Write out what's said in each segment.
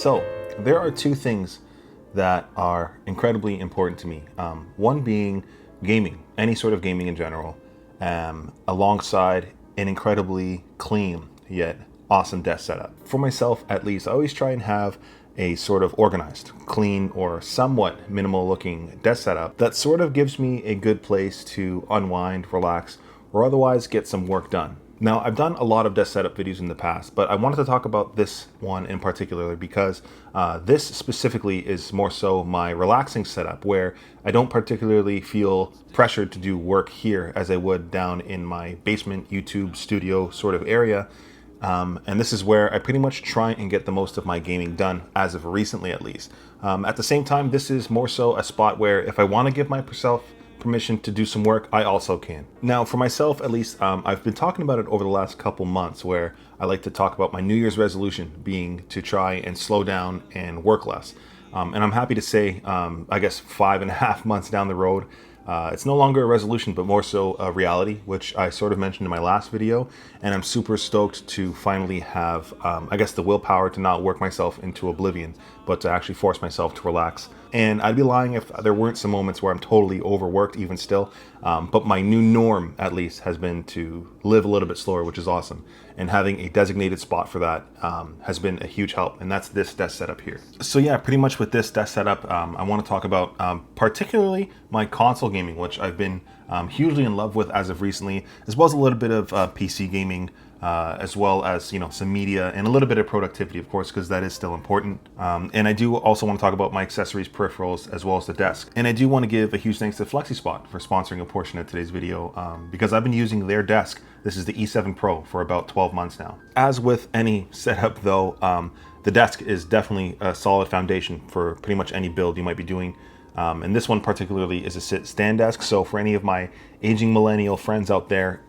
So there are two things that are incredibly important to me. One being gaming, any sort of gaming in general, alongside an incredibly clean yet awesome desk setup. For myself, at least, I always try and have a sort of organized, clean, or somewhat minimal looking desk setup that sort of gives me a good place to unwind, relax, or otherwise get some work done. Now, I've done a lot of desk setup videos in the past, but I wanted to talk about this one in particular because this specifically is more so my relaxing setup, where I don't particularly feel pressured to do work here as I would down in my basement YouTube studio sort of area. And this is where I pretty much try and get the most of my gaming done, as of recently at least. At the same time, this is more so a spot where if I want to give myself permission to do some work, I also can. Now, for myself at least, I've been talking about it over the last couple months, where I like to talk about my New Year's resolution being to try and slow down and work less. And I'm happy to say, I guess 5.5 months down the road, it's no longer a resolution, but more so a reality, which I sort of mentioned in my last video. And I'm super stoked to finally have, I guess, the willpower to not work myself into oblivion, but to actually force myself to relax. And I'd be lying if there weren't some moments where I'm totally overworked even still. But my new norm, at least, has been to live a little bit slower, which is awesome. And having a designated spot for that has been a huge help. And that's this desk setup here. So yeah, pretty much with this desk setup, I want to talk about particularly my console gaming, which I've been hugely in love with as of recently, as well as a little bit of PC gaming, as well as, you know, some media and a little bit of productivity, of course, because that is still important. And I do also want to talk about my accessories, peripherals, as well as the desk. And I do want to give a huge thanks to Flexispot for sponsoring a portion of today's video, because I've been using their desk. This is the E7 Pro for about 12 months now. As with any setup though, the desk is definitely a solid foundation for pretty much any build you might be doing. And this one particularly is a sit-stand desk. So for any of my aging millennial friends out there,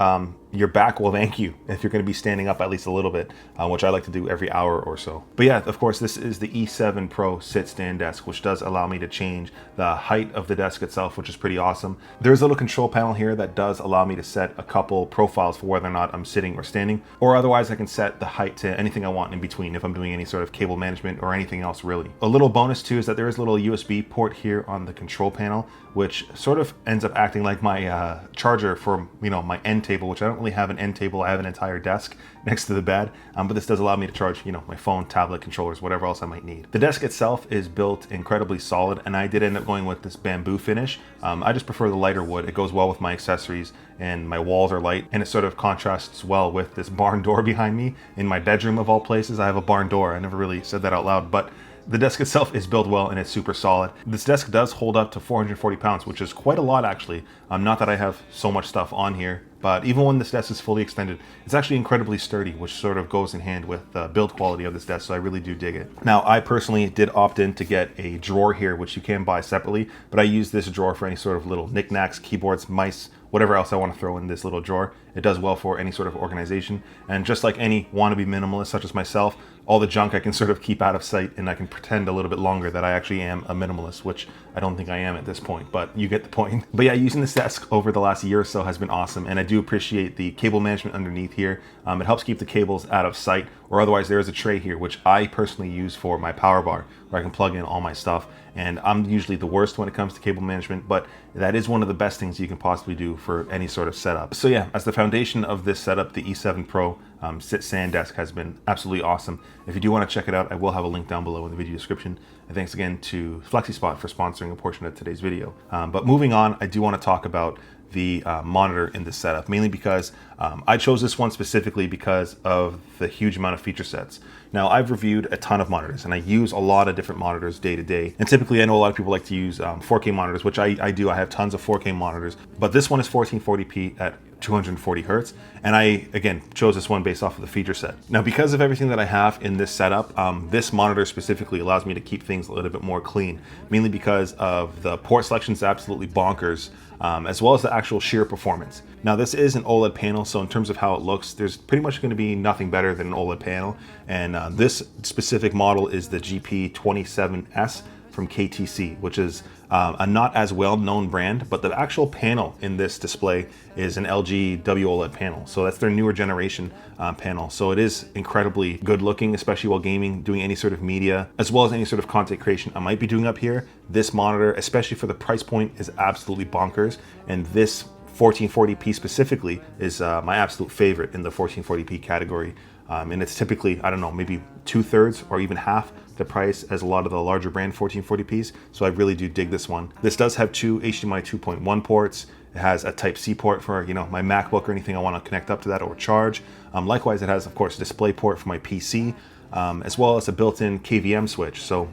your back will thank you if you're going to be standing up at least a little bit, which I like to do every hour or so. But yeah, of course, this is the E7 Pro sit-stand desk, which does allow me to change the height of the desk itself, which is pretty awesome. There's a little control panel here that does allow me to set a couple profiles for whether or not I'm sitting or standing, or otherwise I can set the height to anything I want in between if I'm doing any sort of cable management or anything else really. A little bonus too is that there is a little USB port here on the control panel, which sort of ends up acting like my charger for, you know, my end table, which I don't really have an end table. I have an entire desk next to the bed, but this does allow me to charge, you know, my phone, tablet, controllers, whatever else I might need. The desk itself is built incredibly solid, and I did end up going with this bamboo finish. I just prefer the lighter wood. It goes well with my accessories, and my walls are light, and it sort of contrasts well with this barn door behind me in my bedroom of all places. I have a barn door. I never really said that out loud, but the desk itself is built well and it's super solid. This desk does hold up to 440 pounds, which is quite a lot actually. Not that I have so much stuff on here, but even when this desk is fully extended, it's actually incredibly sturdy, which sort of goes in hand with the build quality of this desk, so I really do dig it. Now, I personally did opt in to get a drawer here, which you can buy separately, but I use this drawer for any sort of little knickknacks, keyboards, mice, whatever else I want to throw in this little drawer. It does well for any sort of organization. And just like any wannabe minimalist such as myself, all the junk I can sort of keep out of sight, and I can pretend a little bit longer that I actually am a minimalist, which I don't think I am at this point, but you get the point. But yeah, using this desk over the last year or so has been awesome, and I do appreciate the cable management underneath here. It helps keep the cables out of sight, or otherwise there is a tray here, which I personally use for my power bar, where I can plug in all my stuff. And I'm usually the worst when it comes to cable management, but that is one of the best things you can possibly do for any sort of setup. So yeah, as the foundation of this setup, the E7 Pro sit-stand desk has been absolutely awesome. If you do want to check it out, I will have a link down below in the video description. And thanks again to Flexispot for sponsoring a portion of today's video. But moving on, I do want to talk about the monitor in this setup, mainly because I chose this one specifically because of the huge amount of feature sets. Now, I've reviewed a ton of monitors, and I use a lot of different monitors day to day. And typically, I know a lot of people like to use 4K monitors, which I do. I have tons of 4K monitors, but this one is 1440p at 240 hertz. And I, again, chose this one based off of the feature set. Now, because of everything that I have in this setup, this monitor specifically allows me to keep things a little bit more clean, mainly because of the port selection is absolutely bonkers, as well as the actual sheer performance. Now, this is an OLED panel, so in terms of how it looks, there's pretty much going to be nothing better than an OLED panel. And this specific model is the GP27S from KTC, which is a not as well-known brand, but the actual panel in this display is an LG WOLED panel. So that's their newer generation panel. So it is incredibly good looking, especially while gaming, doing any sort of media, as well as any sort of content creation I might be doing up here. This monitor, especially for the price point, is absolutely bonkers. And this 1440p specifically is my absolute favorite in the 1440p category. And it's typically, I don't know, maybe 2/3 or even half the price as a lot of the larger brand 1440ps. So I really do dig this one. This does have two HDMI 2.1 ports. It has a Type-C port for, you know, my MacBook or anything I want to connect up to that or charge. Likewise, it has, of course, a display port for my PC, as well as a built-in KVM switch. So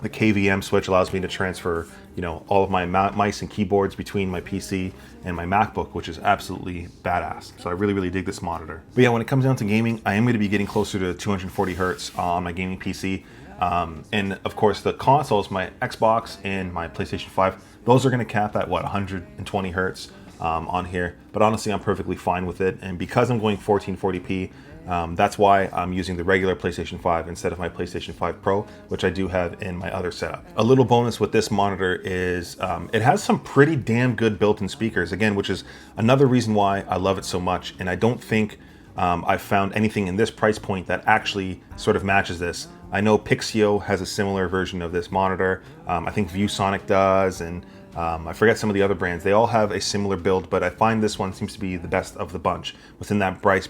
the KVM switch allows me to transfer, you know, all of my mice and keyboards between my PC and my MacBook, which is absolutely badass. So I really, really dig this monitor. But yeah, when it comes down to gaming, I am going to be getting closer to 240 hertz on my gaming PC. And of course, the consoles, my Xbox and my PlayStation 5, those are going to cap at what, 120 hertz on here. But honestly, I'm perfectly fine with it. And because I'm going 1440p, that's why I'm using the regular PlayStation 5 instead of my PlayStation 5 Pro, which I do have in my other setup. A little bonus with this monitor is it has some pretty damn good built-in speakers, again, which is another reason why I love it so much. And I don't think I've found anything in this price point that actually sort of matches this. I know Pixio has a similar version of this monitor. I think ViewSonic does, and I forget some of the other brands. They all have a similar build, but I find this one seems to be the best of the bunch within that price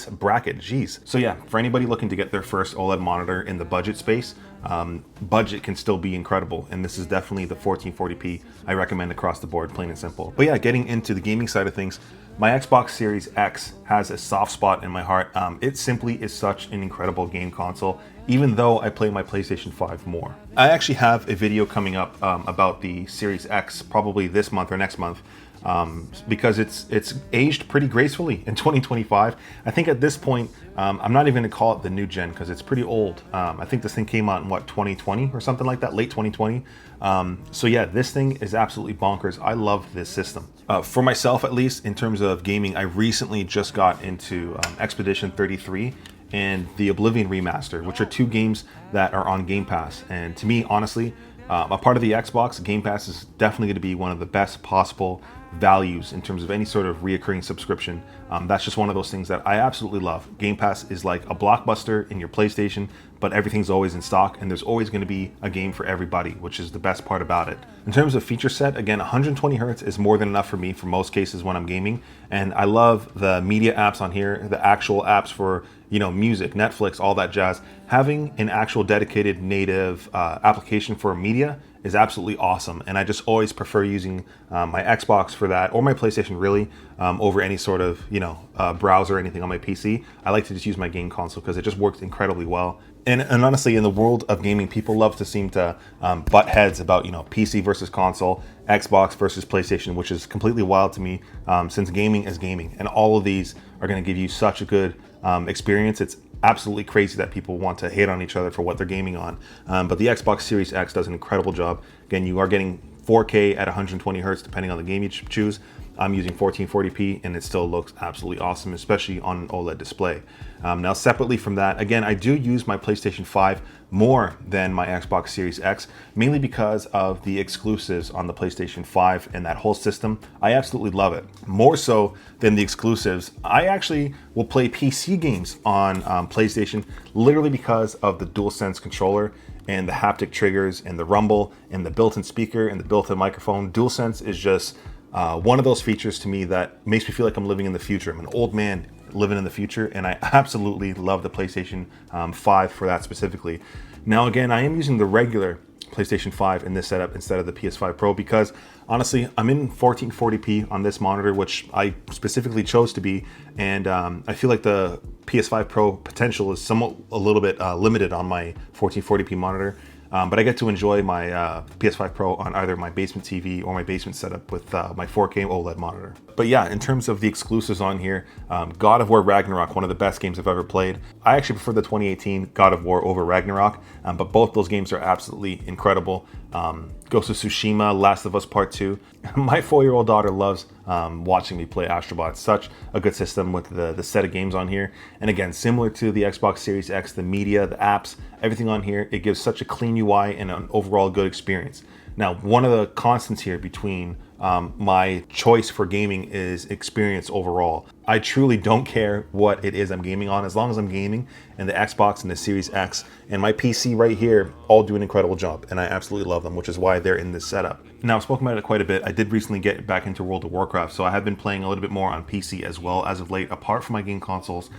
bracket. Geez. So yeah, for anybody looking to get their first OLED monitor in the budget space, budget can still be incredible, and this is definitely the 1440p I recommend across the board, plain and simple. But yeah, getting into the gaming side of things, my Xbox Series X has a soft spot in my heart. It simply is such an incredible game console, even though I play my PlayStation 5 more. I actually have a video coming up about the Series X, probably this month or next month, because it's aged pretty gracefully in 2025. I think at this point, I'm not even gonna call it the new gen because it's pretty old. I think this thing came out in what, 2020 or something like that, late 2020. So yeah, this thing is absolutely bonkers. I love this system. For myself, at least, in terms of gaming, I recently just got into Expedition 33 and the Oblivion Remaster, which are two games that are on Game Pass. And to me, honestly, a part of the Xbox, Game Pass is definitely going to be one of the best possible values in terms of any sort of reoccurring subscription. That's just one of those things that I absolutely love. Game Pass is like a blockbuster in your PlayStation, but everything's always in stock, and there's always going to be a game for everybody, which is the best part about it. In terms of feature set, again, 120 hertz is more than enough for me for most cases when I'm gaming, and I love the media apps on here, the actual apps for, you know, music, Netflix, all that jazz. Having an actual dedicated native application for media is absolutely awesome, and I just always prefer using my Xbox for that, or my PlayStation really, over any sort of, you know, browser or anything on my PC. I like to just use my game console because it just works incredibly well. And honestly, in the world of gaming, people love to seem to butt heads about, you know, PC versus console, Xbox versus PlayStation, which is completely wild to me, since gaming is gaming, and all of these are going to give you such a good experience. It's absolutely crazy that people want to hate on each other for what they're gaming on. But the Xbox Series X does an incredible job. Again, you are getting 4K at 120 hertz depending on the game you choose. I'm using 1440p and it still looks absolutely awesome, especially on an OLED display. Now separately from that, again, I do use my PlayStation 5 more than my Xbox Series X, mainly because of the exclusives on the PlayStation 5 and that whole system. I absolutely love it. More so than the exclusives, I actually will play PC games on PlayStation literally because of the DualSense controller and the haptic triggers and the rumble and the built-in speaker and the built-in microphone. DualSense is just one of those features to me that makes me feel like I'm living in the future. I'm an old man living in the future, and I absolutely love the PlayStation 5 for that specifically. Now again, I am using the regular PlayStation 5 in this setup instead of the PS5 Pro because honestly, I'm in 1440p on this monitor, which I specifically chose to be, and I feel like the PS5 Pro potential is somewhat a little bit limited on my 1440p monitor. But I get to enjoy my PS5 Pro on either my basement TV or my basement setup with my 4K OLED monitor. But yeah, in terms of the exclusives on here, God of War Ragnarok, one of the best games I've ever played. I actually prefer the 2018 God of War over Ragnarok, but both those games are absolutely incredible. Ghost of Tsushima, Last of Us Part 2. My 4-year-old daughter loves watching me play Astrobot. Such a good system with the set of games on here. And again, similar to the Xbox Series X, the media, the apps, everything on here, it gives such a clean UI and an overall good experience. Now, one of the constants here between my choice for gaming is experience overall. I truly don't care what it is I'm gaming on, as long as I'm gaming, and the Xbox and the Series X and my PC right here all do an incredible job, and I absolutely love them, which is why they're in this setup. Now, I've spoken about it quite a bit. I did recently get back into World of Warcraft, so I have been playing a little bit more on PC as well as of late, apart from my game consoles.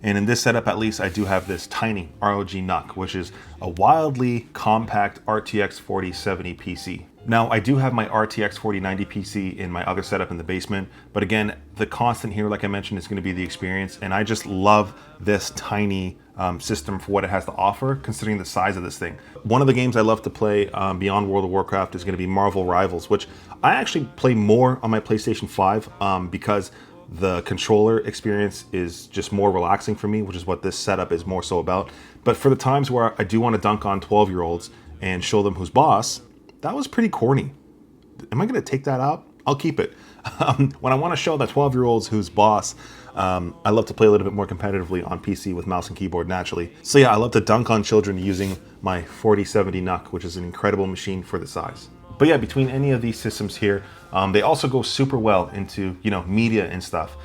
And in this setup, at least, I do have this tiny ROG NUC, which is a wildly compact RTX 4070 PC. Now, I do have my RTX 4090 PC in my other setup in the basement, but again, the constant here, like I mentioned, is going to be the experience, and I just love this tiny system for what it has to offer, considering the size of this thing. One of the games I love to play beyond World of Warcraft is going to be Marvel Rivals, which I actually play more on my PlayStation 5 because the controller experience is just more relaxing for me, which is what this setup is more so about. But for the times where I do want to dunk on 12-year-olds and show them who's boss, that was pretty corny. Am I going to take that out? I'll keep it. When I want to show the 12-year-olds who's boss, I love to play a little bit more competitively on PC with mouse and keyboard naturally. So yeah, I love to dunk on children using my 4070 NUC, which is an incredible machine for the size. But yeah, between any of these systems here, they also go super well into, media and stuff.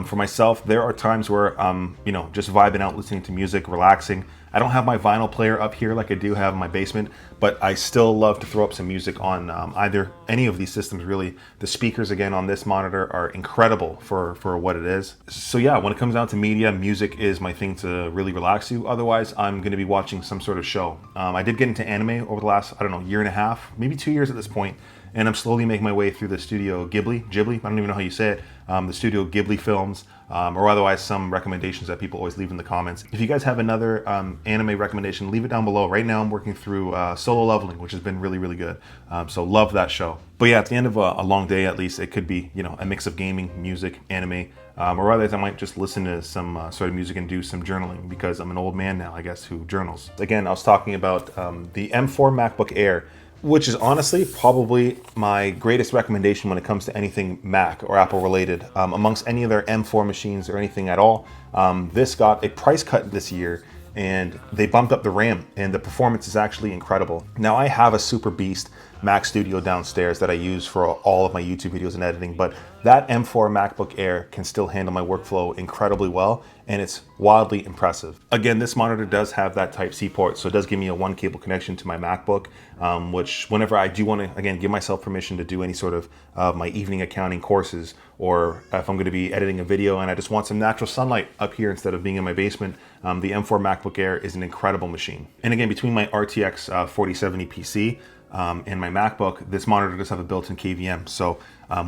For myself, there are times where I'm, just vibing out, listening to music, relaxing. I don't have my vinyl player up here like I do have in my basement, but I still love to throw up some music on either any of these systems, really. The speakers, again, on this monitor are incredible for what it is. So yeah, when it comes down to media, music is my thing to really relax you. Otherwise, I'm going to be watching some sort of show. I did get into anime over the last, year and a half, maybe 2 years at this point. And I'm slowly making my way through the Studio Ghibli, I don't even know how you say it, the Studio Ghibli films, or otherwise some recommendations that people always leave in the comments. If you guys have another anime recommendation, leave it down below. Right now I'm working through Solo Leveling, which has been really, really good. So love that show. But yeah, at the end of a long day, at least, it could be, a mix of gaming, music, anime, or otherwise I might just listen to some sort of music and do some journaling, because I'm an old man now, I guess, who journals. Again, I was talking about the M4 MacBook Air, which is honestly probably my greatest recommendation when it comes to anything Mac or Apple related. Amongst any of their M4 machines or anything at all, this got a price cut this year, and they bumped up the RAM, and the performance is actually incredible. Now, I have a super beast Mac Studio downstairs that I use for all of my YouTube videos and editing, but that M4 MacBook Air can still handle my workflow incredibly well, and it's wildly impressive. Again, this monitor does have that Type-C port, so it does give me a one cable connection to my MacBook, which whenever I do want to, again, give myself permission to do any sort of my evening accounting courses, or if I'm going to be editing a video and I just want some natural sunlight up here instead of being in my basement, the M4 MacBook Air is an incredible machine. And again, between my RTX 4070 PC and my MacBook, this monitor does have a built-in KVM. So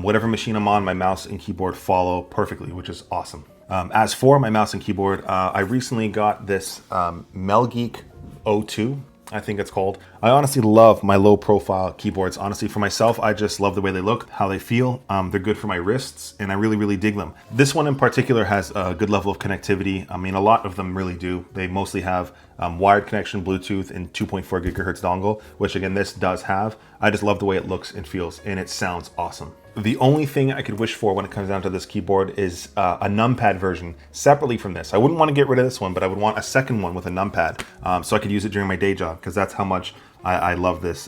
whatever machine I'm on, my mouse and keyboard follow perfectly, which is awesome. As for my mouse and keyboard, I recently got this Melgeek O2, I think it's called. I honestly love my low profile keyboards. Honestly, for myself, I just love the way they look, how they feel. They're good for my wrists, and I really, really dig them. This one in particular has a good level of connectivity. I mean, a lot of them really do. They mostly have wired connection, Bluetooth, and 2.4 gigahertz dongle, which again, this does have. I just love the way it looks and feels, and it sounds awesome. The only thing I could wish for when it comes down to this keyboard is a numpad version separately from this. I wouldn't want to get rid of this one, but I would want a second one with a numpad so I could use it during my day job, because that's how much I love this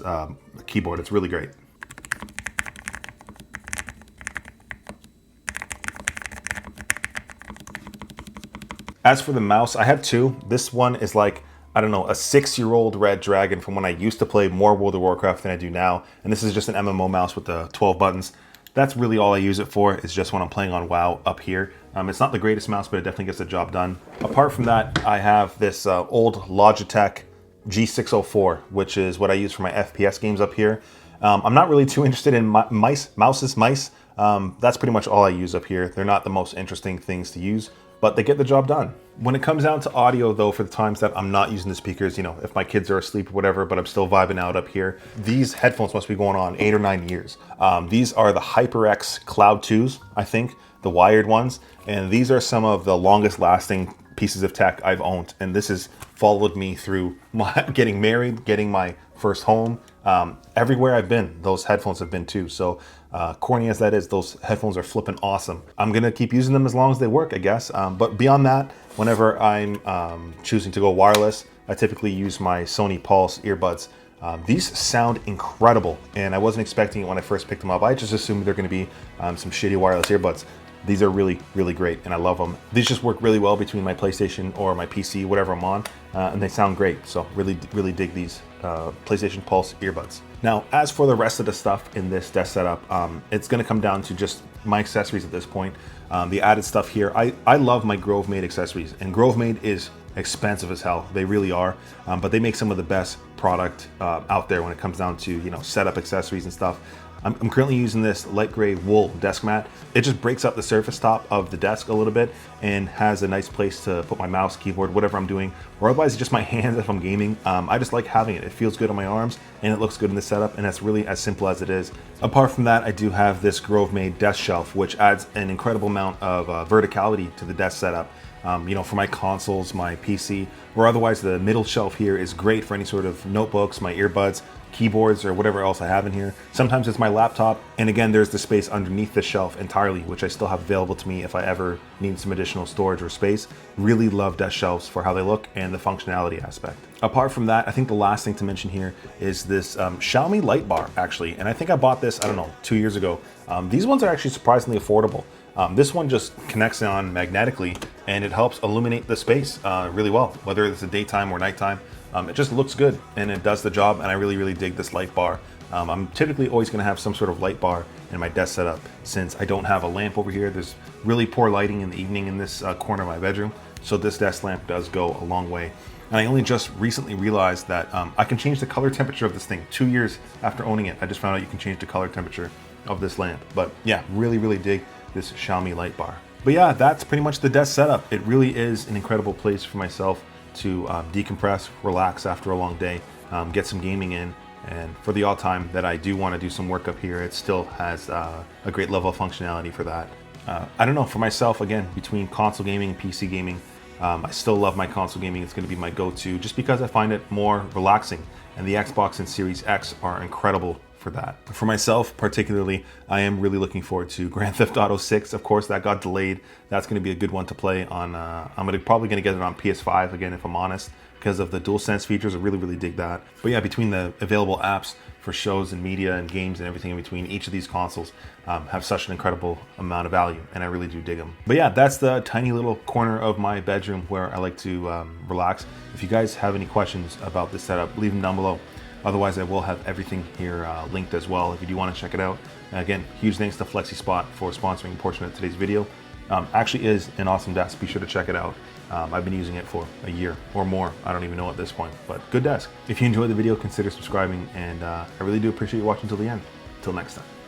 keyboard. It's really great. As for the mouse, I have two. This one is like, I don't know, a 6-year-old Red Dragon from when I used to play more World of Warcraft than I do now. And this is just an MMO mouse with the 12 buttons. That's really all I use it for, is just when I'm playing on WoW up here. It's not the greatest mouse, but it definitely gets the job done. Apart from that, I have this old Logitech G604, which is what I use for my FPS games up here. I'm not really too interested in mice. That's pretty much all I use up here. They're not the most interesting things to use, but they get the job done. When it comes down to audio though, for the times that I'm not using the speakers, if my kids are asleep or whatever, but I'm still vibing out up here, these headphones must be going on 8 or 9 years. These are the HyperX Cloud 2s, I think, the wired ones. And these are some of the longest lasting pieces of tech I've owned, and this has followed me through my getting married, getting my first home. Everywhere I've been, those headphones have been too. So corny as that is, those headphones are flipping awesome. I'm gonna keep using them as long as they work, I guess. But beyond that, whenever I'm choosing to go wireless, I typically use my Sony Pulse earbuds. These sound incredible, and I wasn't expecting it when I first picked them up. I just assumed they're gonna be some shitty wireless earbuds. These are really, really great, and I love them. These just work really well between my PlayStation or my PC, whatever I'm on, and they sound great. So really, really dig these PlayStation Pulse earbuds. Now, as for the rest of the stuff in this desk setup, it's gonna come down to just my accessories at this point. The added stuff here, I love my Grove Made accessories, and Grove Made is expensive as hell. They really are, but they make some of the best product out there when it comes down to, you know, setup accessories and stuff. I'm currently using this light gray wool desk mat. It just breaks up the surface top of the desk a little bit and has a nice place to put my mouse, keyboard, whatever I'm doing, or otherwise just my hands if I'm gaming. I just like having it. It feels good on my arms and it looks good in the setup, and that's really as simple as it is. Apart from that, I do have this Grove Made desk shelf, which adds an incredible amount of verticality to the desk setup. You know, for my consoles, my PC, or otherwise the middle shelf here is great for any sort of notebooks, my earbuds, keyboards, or whatever else I have in here. Sometimes it's my laptop, and again, there's the space underneath the shelf entirely, which I still have available to me if I ever need some additional storage or space. Really love desk shelves for how they look and the functionality aspect. Apart from that, I think the last thing to mention here is this Xiaomi light bar, actually, and I think I bought this, I don't know, 2 years ago. These ones are actually surprisingly affordable. This one just connects on magnetically, and it helps illuminate the space really well, whether it's the daytime or nighttime. It just looks good and it does the job, and I really, really dig this light bar. I'm typically always going to have some sort of light bar in my desk setup since I don't have a lamp over here. There's really poor lighting in the evening in this corner of my bedroom, so this desk lamp does go a long way. And I only just recently realized that I can change the color temperature of this thing. 2 years after owning it, I just found out you can change the color temperature of this lamp. But yeah, really, really dig this Xiaomi light bar. But yeah, that's pretty much the desk setup. It really is an incredible place for myself to decompress, relax after a long day, get some gaming in, and for the odd time that I do want to do some work up here, it still has a great level of functionality for that. I don't know, for myself, again, between console gaming and PC gaming, I still love my console gaming. It's going to be my go-to just because I find it more relaxing, and the Xbox and Series X are incredible for that. For myself particularly, I am really looking forward to Grand Theft Auto 6. Of course, that got delayed. That's going to be a good one to play on. I'm probably going to get it on PS5 again, if I'm honest, because of the DualSense features. I really, really dig that. But yeah, between the available apps for shows and media and games and everything in between, each of these consoles have such an incredible amount of value, and I really do dig them. But yeah, that's the tiny little corner of my bedroom where I like to relax. If you guys have any questions about this setup, leave them down below. Otherwise, I will have everything here linked as well if you do want to check it out. Again, huge thanks to FlexiSpot for sponsoring a portion of today's video. Actually is an awesome desk. Be sure to check it out. I've been using it for a year or more. I don't even know at this point, but good desk. If you enjoyed the video, consider subscribing, and I really do appreciate you watching till the end. Till next time.